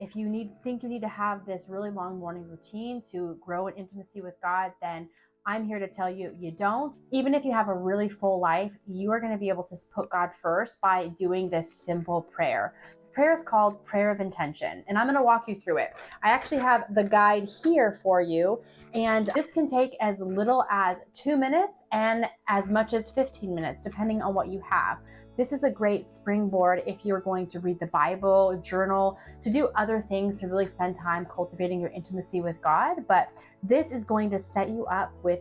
If you think you need to have this really long morning routine to grow in intimacy with God, then I'm here to tell you, you don't. Even if you have a really full life, you are going to be able to put God first by doing this simple prayer. The prayer is called Prayer of Intention, and I'm going to walk you through it. I actually have the guide here for you, and this can take as little as 2 minutes and as much as 15 minutes, depending on what you have. This is a great springboard if you're going to read the Bible, journal, to do other things, to really spend time cultivating your intimacy with God. But this is going to set you up with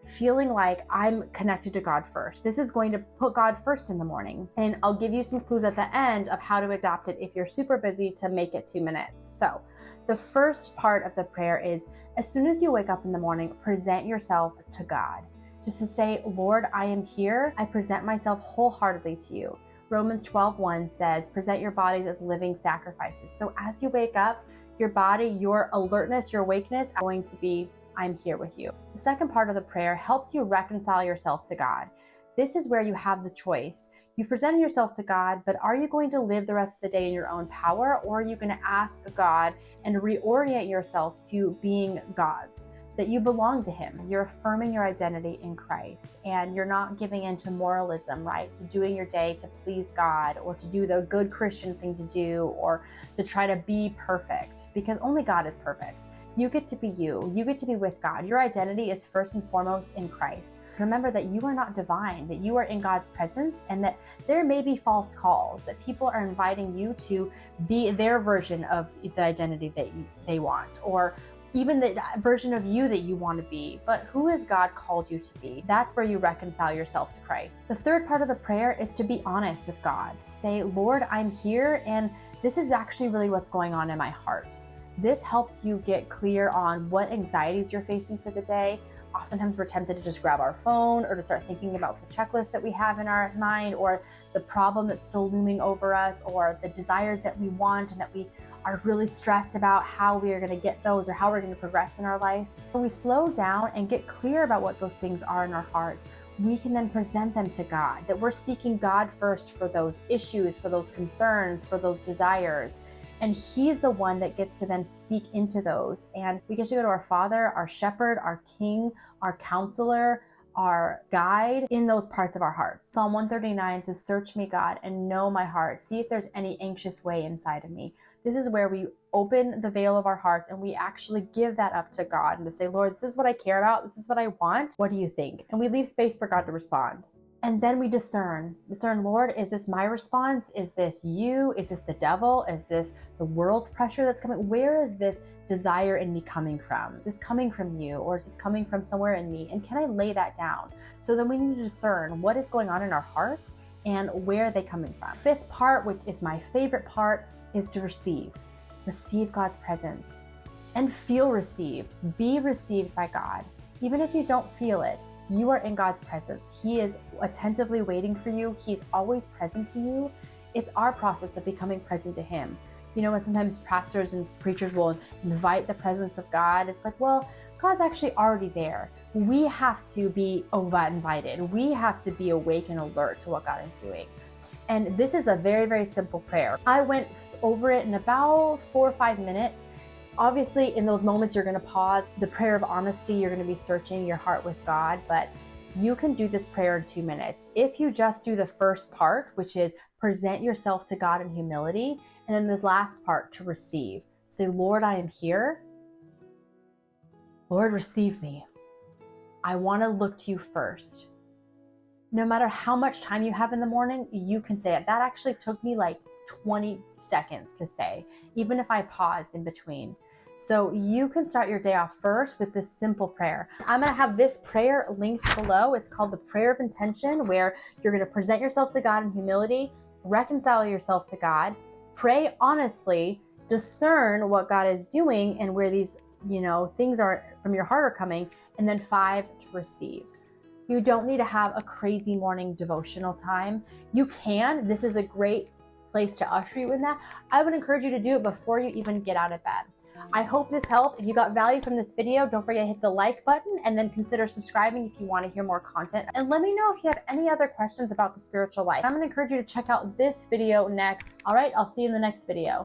feeling like I'm connected to God first. This is going to put God first in the morning. And I'll give you some clues at the end of how to adopt it if you're super busy to make it 2 minutes. So the first part of the prayer is, as soon as you wake up in the morning, present yourself to God. Just to say, Lord, I am here. I present myself wholeheartedly to you. Romans 12:1 says, present your bodies as living sacrifices. So as you wake up, your body, your alertness, your awakeness is going to be, I'm here with you. The second part of the prayer helps you reconcile yourself to God. This is where you have the choice. You've presented yourself to God, but are you going to live the rest of the day in your own power, or are you going to ask God and reorient yourself to being God's? That you belong to Him. You're affirming your identity in Christ, and you're not giving in to moralism, right? To doing your day to please God, or to do the good Christian thing to do, or to try to be perfect, because only God is perfect. You get to be you. You get to be with God. Your identity is first and foremost in Christ. Remember that you are not divine, that you are in God's presence, and that there may be false calls, that people are inviting you to be their version of the identity that they want, or even the version of you that you want to be. But who has God called you to be? That's where you reconcile yourself to Christ. The third part of the prayer is to be honest with God. Say, Lord, I'm here, and this is actually really what's going on in my heart. This helps you get clear on what anxieties you're facing for the day. Oftentimes we're tempted to just grab our phone or to start thinking about the checklist that we have in our mind, or the problem that's still looming over us, or the desires that we want and that we are really stressed about how we are going to get those or how we're going to progress in our life. When we slow down and get clear about what those things are in our hearts, we can then present them to God, that we're seeking God first for those issues, for those concerns, for those desires. And He's the one that gets to then speak into those. And we get to go to our Father, our Shepherd, our King, our Counselor, our guide in those parts of our hearts. Psalm 139 says, search me, God, and know my heart. See if there's any anxious way inside of me. This is where we open the veil of our hearts and we actually give that up to God and to say, Lord, this is what I care about. This is what I want. What do you think? And we leave space for God to respond. And then we discern, Lord, is this my response? Is this you? Is this the devil? Is this the world's pressure that's coming? Where is this desire in me coming from? Is this coming from you, or is this coming from somewhere in me? And can I lay that down? So then we need to discern what is going on in our hearts and where are they coming from. Fifth part, which is my favorite part, is to receive. Receive God's presence and feel received. Be received by God. Even if you don't feel it, you are in God's presence. He is attentively waiting for you. He's always present to you. It's our process of becoming present to Him. You know, when sometimes pastors and preachers will invite the presence of God, it's like, well, God's actually already there. We have to be invited. We have to be awake and alert to what God is doing. And this is a very, very simple prayer. I went over it in about 4 or 5 minutes. Obviously, in those moments, you're going to pause. The prayer of honesty, you're going to be searching your heart with God, but you can do this prayer in 2 minutes. If you just do the first part, which is present yourself to God in humility, and then this last part to receive. Say, Lord, I am here. Lord, receive me. I want to look to you first. No matter how much time you have in the morning, you can say it. That actually took me like 20 seconds to say, even if I paused in between. So you can start your day off first with this simple prayer. I'm going to have this prayer linked below. It's called the Prayer of Intention, where you're going to present yourself to God in humility, reconcile yourself to God, pray honestly, discern what God is doing and where these, things are from your heart are coming, and then 5, to receive. You don't need to have a crazy morning devotional time. You can. This is a great place to usher you in that. I would encourage you to do it before you even get out of bed. I hope this helped. If you got value from this video, don't forget to hit the like button and then consider subscribing if you want to hear more content. And let me know if you have any other questions about the spiritual life. I'm going to encourage you to check out this video next. All right, I'll see you in the next video.